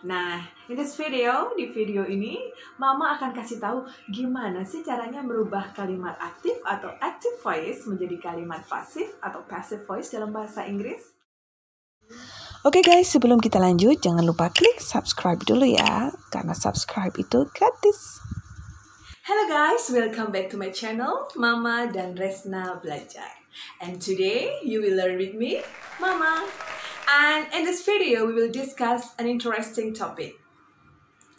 Nah, di video ini, Mama akan kasih tahu gimana sih caranya merubah kalimat aktif atau active voice menjadi kalimat pasif atau passive voice dalam bahasa Inggris. Oke guys, sebelum kita lanjut, jangan lupa klik subscribe dulu ya, karena subscribe itu gratis. Hello guys, welcome back to my channel, Mama dan Resna Belajar. And today, you will learn with me, Mama. And in this video, we will discuss an interesting topic.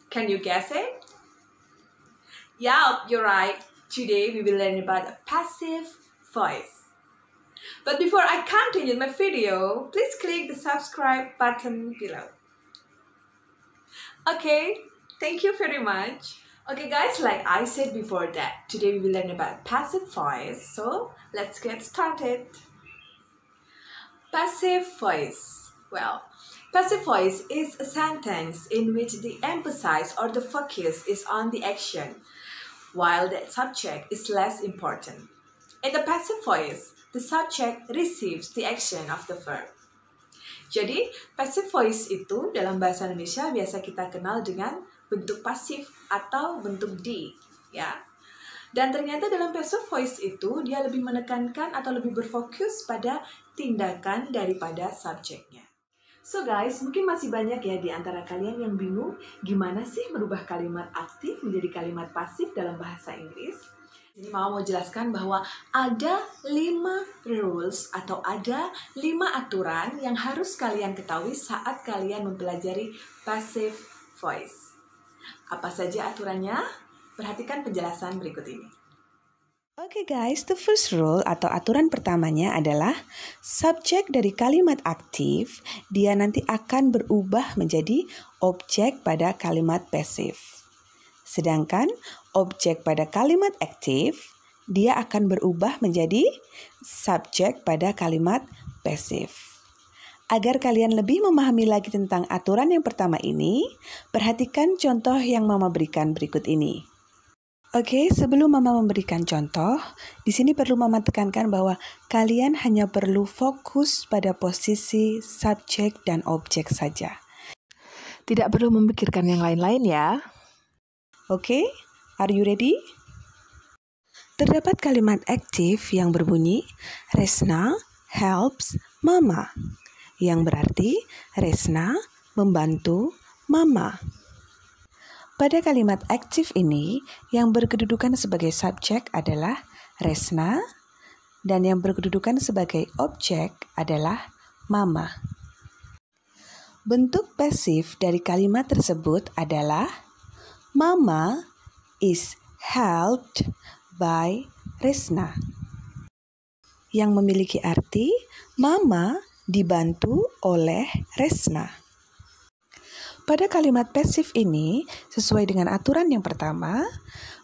Can you guess it? Yeah, you're right. Today, we will learn about a passive voice. But before I continue my video, please click the subscribe button below. Okay, thank you very much. Okay guys, like I said before that, today we will learn about passive voice. So, let's get started. Passive voice. Well, passive voice is a sentence in which the emphasis or the focus is on the action, while the subject is less important. In the passive voice, the subject receives the action of the verb. Jadi, passive voice itu dalam bahasa Indonesia biasa kita kenal dengan bentuk pasif atau bentuk di, ya. Dan ternyata dalam passive voice itu dia lebih menekankan atau lebih berfokus pada tindakan daripada subjeknya. So guys, mungkin masih banyak ya di antara kalian yang bingung gimana sih merubah kalimat aktif menjadi kalimat pasif dalam bahasa Inggris. Jadi mau jelaskan bahwa ada 5 rules atau ada 5 aturan yang harus kalian ketahui saat kalian mempelajari passive voice. Apa saja aturannya? Perhatikan penjelasan berikut ini. Oke guys, the first rule atau aturan pertamanya adalah subjek dari kalimat aktif, dia nanti akan berubah menjadi objek pada kalimat pasif. Sedangkan objek pada kalimat aktif, dia akan berubah menjadi subjek pada kalimat pasif. Agar kalian lebih memahami lagi tentang aturan yang pertama ini, perhatikan contoh yang Mama berikan berikut ini. Oke, sebelum Mama memberikan contoh, di sini perlu Mama tekankan bahwa kalian hanya perlu fokus pada posisi subjek dan objek saja. Tidak perlu memikirkan yang lain-lain ya. Oke, are you ready? Terdapat kalimat aktif yang berbunyi Resna helps Mama, yang berarti Resna membantu Mama. Pada kalimat aktif ini, yang berkedudukan sebagai subjek adalah Resna, dan yang berkedudukan sebagai objek adalah Mama. Bentuk pasif dari kalimat tersebut adalah Mama is helped by Resna, yang memiliki arti Mama dibantu oleh Resna. Pada kalimat pasif ini, sesuai dengan aturan yang pertama,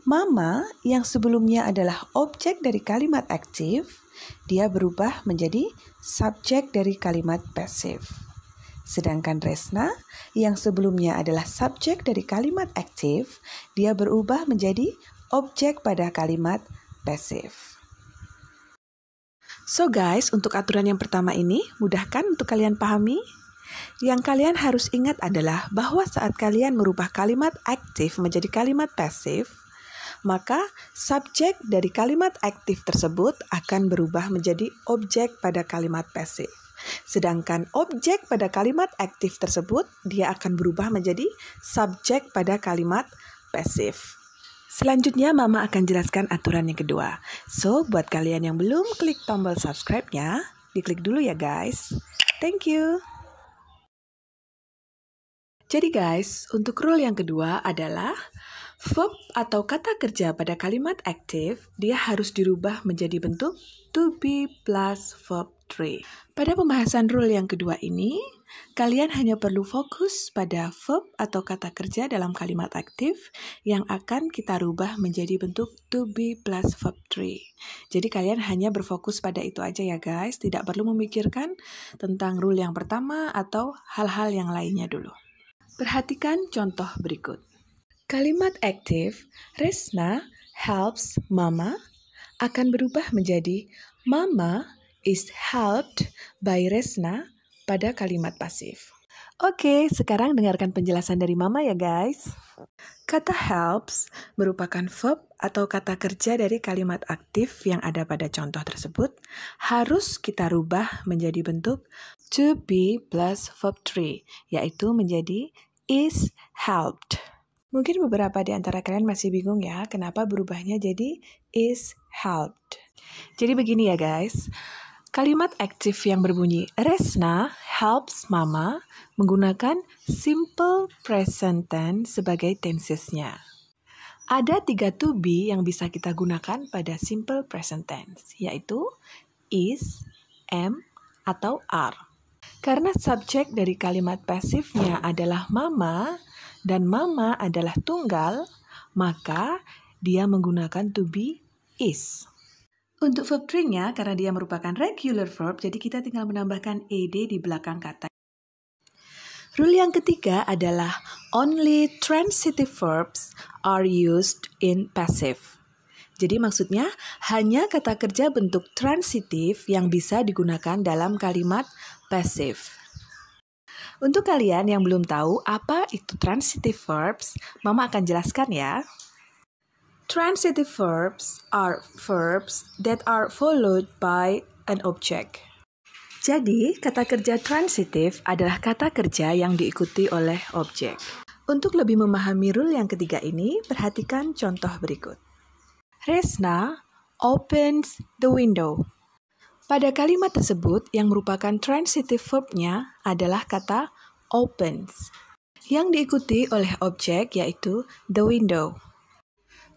Mama yang sebelumnya adalah objek dari kalimat aktif, dia berubah menjadi subjek dari kalimat pasif. Sedangkan Resna yang sebelumnya adalah subjek dari kalimat aktif, dia berubah menjadi objek pada kalimat pasif. So guys, untuk aturan yang pertama ini, mudah kan untuk kalian pahami? Yang kalian harus ingat adalah bahwa saat kalian merubah kalimat aktif menjadi kalimat pasif, maka subjek dari kalimat aktif tersebut akan berubah menjadi objek pada kalimat pasif. Sedangkan objek pada kalimat aktif tersebut, dia akan berubah menjadi subjek pada kalimat pasif. Selanjutnya, Mama akan jelaskan aturan yang kedua. So, buat kalian yang belum klik tombol subscribe-nya, diklik dulu ya guys. Thank you. Jadi guys, untuk rule yang kedua adalah verb atau kata kerja pada kalimat aktif, dia harus dirubah menjadi bentuk to be plus verb 3. Pada pembahasan rule yang kedua ini, kalian hanya perlu fokus pada verb atau kata kerja dalam kalimat aktif yang akan kita rubah menjadi bentuk to be plus verb 3. Jadi kalian hanya berfokus pada itu aja ya guys, tidak perlu memikirkan tentang rule yang pertama atau hal-hal yang lainnya dulu. Perhatikan contoh berikut. Kalimat aktif, Resna helps Mama, akan berubah menjadi Mama is helped by Resna pada kalimat pasif. Oke, sekarang dengarkan penjelasan dari Mama ya guys. Kata helps merupakan verb atau kata kerja dari kalimat aktif yang ada pada contoh tersebut harus kita rubah menjadi bentuk to be plus verb 3, yaitu menjadi is helped. Mungkin beberapa di antara kalian masih bingung ya, kenapa berubahnya jadi is helped. Jadi begini ya guys, kalimat aktif yang berbunyi Resna helps Mama menggunakan simple present tense sebagai tensesnya. Ada 3 to be yang bisa kita gunakan pada simple present tense, yaitu is, am, atau are. Karena subjek dari kalimat pasifnya adalah Mama, dan Mama adalah tunggal, maka dia menggunakan to be is. Untuk verb 3-nya, karena dia merupakan regular verb, jadi kita tinggal menambahkan ed di belakang kata. Rule yang ketiga adalah only transitive verbs are used in passive. Jadi maksudnya hanya kata kerja bentuk transitif yang bisa digunakan dalam kalimat passive. Untuk kalian yang belum tahu apa itu transitive verbs, Mama akan jelaskan ya. Transitive verbs are verbs that are followed by an object. Jadi, kata kerja transitif adalah kata kerja yang diikuti oleh objek. Untuk lebih memahami rule yang ketiga ini, perhatikan contoh berikut. Resna opens the window. Pada kalimat tersebut, yang merupakan transitive verb-nya adalah kata opens, yang diikuti oleh objek yaitu the window.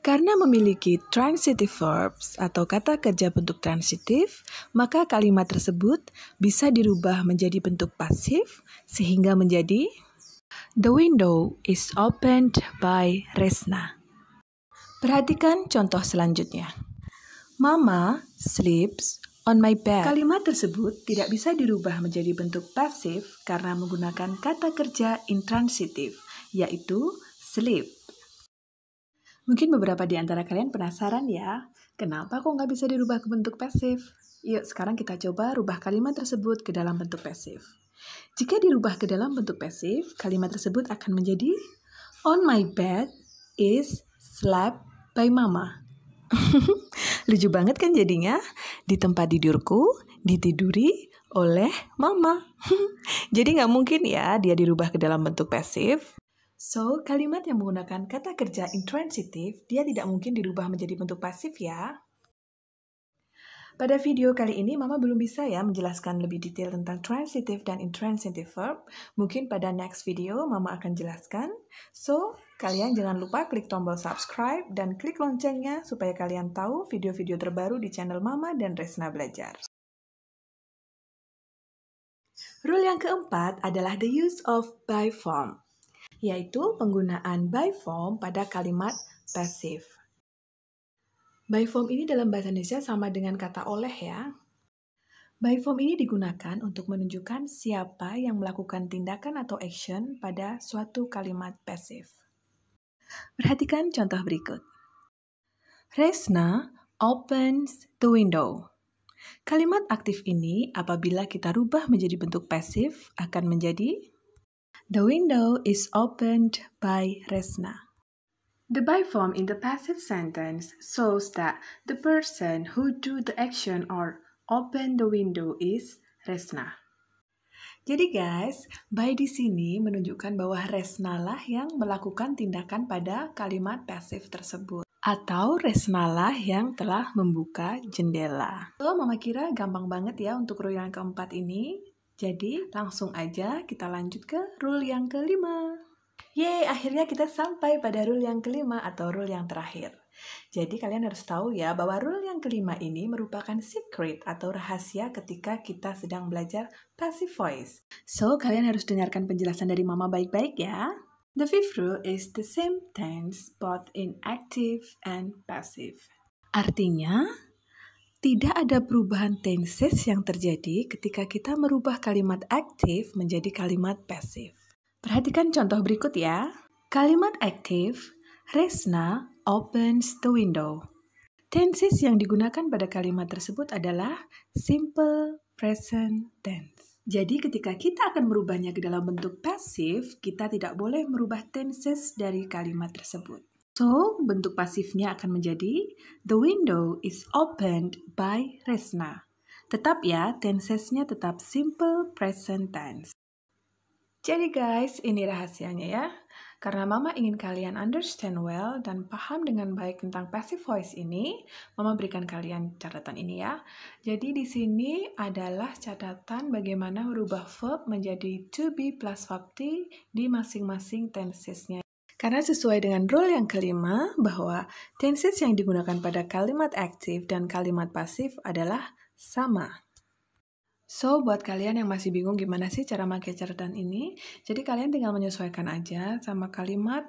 Karena memiliki transitive verbs atau kata kerja bentuk transitif, maka kalimat tersebut bisa dirubah menjadi bentuk pasif sehingga menjadi the window is opened by Resna. Perhatikan contoh selanjutnya. Mama sleeps on my bed. Kalimat tersebut tidak bisa dirubah menjadi bentuk pasif karena menggunakan kata kerja intransitif, yaitu sleep. Mungkin beberapa di antara kalian penasaran ya, kenapa kok nggak bisa dirubah ke bentuk pasif? Yuk, sekarang kita coba rubah kalimat tersebut ke dalam bentuk pasif. Jika dirubah ke dalam bentuk pasif, kalimat tersebut akan menjadi on my bed is slept by Mama. Lucu banget kan jadinya? Di tempat tidurku ditiduri oleh Mama. Jadi nggak mungkin ya dia dirubah ke dalam bentuk pasif. So, kalimat yang menggunakan kata kerja intransitif, dia tidak mungkin dirubah menjadi bentuk pasif ya. Pada video kali ini, Mama belum bisa ya menjelaskan lebih detail tentang transitive dan intransitive verb. Mungkin pada next video, Mama akan jelaskan. So, kalian jangan lupa klik tombol subscribe dan klik loncengnya supaya kalian tahu video-video terbaru di channel Mama dan Resna Belajar. Rule yang keempat adalah the use of by form, yaitu penggunaan by form pada kalimat pasif. By form ini dalam bahasa Indonesia sama dengan kata oleh ya. By form ini digunakan untuk menunjukkan siapa yang melakukan tindakan atau action pada suatu kalimat pasif. Perhatikan contoh berikut. Resna opens the window. Kalimat aktif ini apabila kita rubah menjadi bentuk pasif akan menjadi the window is opened by Resna. The by form in the passive sentence shows that the person who do the action or open the window is Resna. Jadi guys, by di sini menunjukkan bahwa Resna lah yang melakukan tindakan pada kalimat pasif tersebut. Atau Resna lah yang telah membuka jendela. So, Mama kira gampang banget ya untuk rule yang keempat ini. Jadi, langsung aja kita lanjut ke rule yang kelima. Yeay, akhirnya kita sampai pada rule yang kelima atau rule yang terakhir. Jadi kalian harus tahu ya bahwa rule yang kelima ini merupakan secret atau rahasia ketika kita sedang belajar passive voice. So, kalian harus dengarkan penjelasan dari Mama baik-baik ya. The fifth rule is the same tense both in active and passive. Artinya, tidak ada perubahan tenses yang terjadi ketika kita merubah kalimat aktif menjadi kalimat pasif. Perhatikan contoh berikut ya. Kalimat aktif, Resna opens the window. Tenses yang digunakan pada kalimat tersebut adalah simple present tense. Jadi ketika kita akan merubahnya ke dalam bentuk pasif, kita tidak boleh merubah tenses dari kalimat tersebut. So, bentuk pasifnya akan menjadi the window is opened by Resna. Tetap ya, tensesnya tetap simple present tense. Jadi guys, ini rahasianya ya. Karena Mama ingin kalian understand well dan paham dengan baik tentang passive voice ini, Mama berikan kalian catatan ini ya. Jadi di sini adalah catatan bagaimana merubah verb menjadi to be plus verb T di masing-masing tensesnya. Karena sesuai dengan rule yang kelima, bahwa tenses yang digunakan pada kalimat aktif dan kalimat pasif adalah sama. So, buat kalian yang masih bingung gimana sih cara pakai catatan ini, jadi kalian tinggal menyesuaikan aja sama kalimat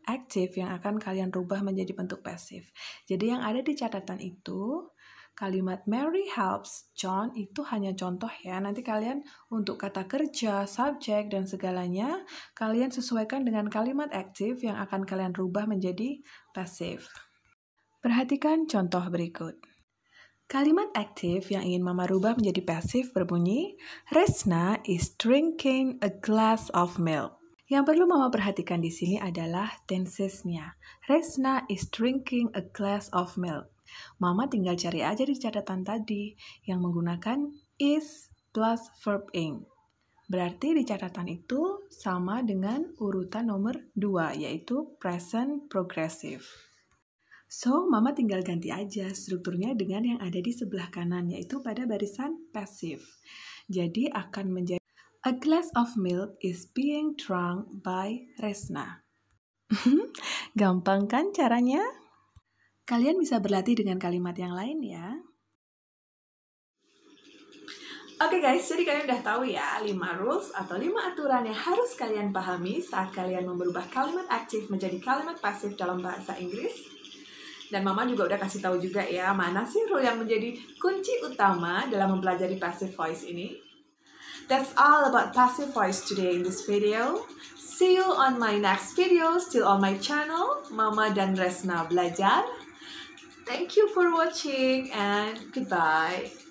aktif yang akan kalian rubah menjadi bentuk pasif. Jadi yang ada di catatan itu, kalimat Mary helps John itu hanya contoh ya. Nanti kalian untuk kata kerja, subjek, dan segalanya, kalian sesuaikan dengan kalimat aktif yang akan kalian rubah menjadi pasif. Perhatikan contoh berikut. Kalimat aktif yang ingin Mama rubah menjadi pasif berbunyi, Resna is drinking a glass of milk. Yang perlu Mama perhatikan di sini adalah tensesnya. Resna is drinking a glass of milk. Mama tinggal cari aja di catatan tadi yang menggunakan is plus verb ing. Berarti di catatan itu sama dengan urutan nomor 2, yaitu present progressive. So, Mama tinggal ganti aja strukturnya dengan yang ada di sebelah kanan, yaitu pada barisan pasif. Jadi akan menjadi a glass of milk is being drunk by Resna. Gampang kan caranya? Kalian bisa berlatih dengan kalimat yang lain ya. Oke guys, jadi kalian udah tahu ya 5 rules atau 5 aturan yang harus kalian pahami saat kalian merubah kalimat aktif menjadi kalimat pasif dalam bahasa Inggris. Dan Mama juga udah kasih tahu juga ya, mana sih rule yang menjadi kunci utama dalam mempelajari passive voice ini. That's all about passive voice today in this video. See you on my next video, still on my channel, Mama dan Resna Belajar. Thank you for watching and goodbye.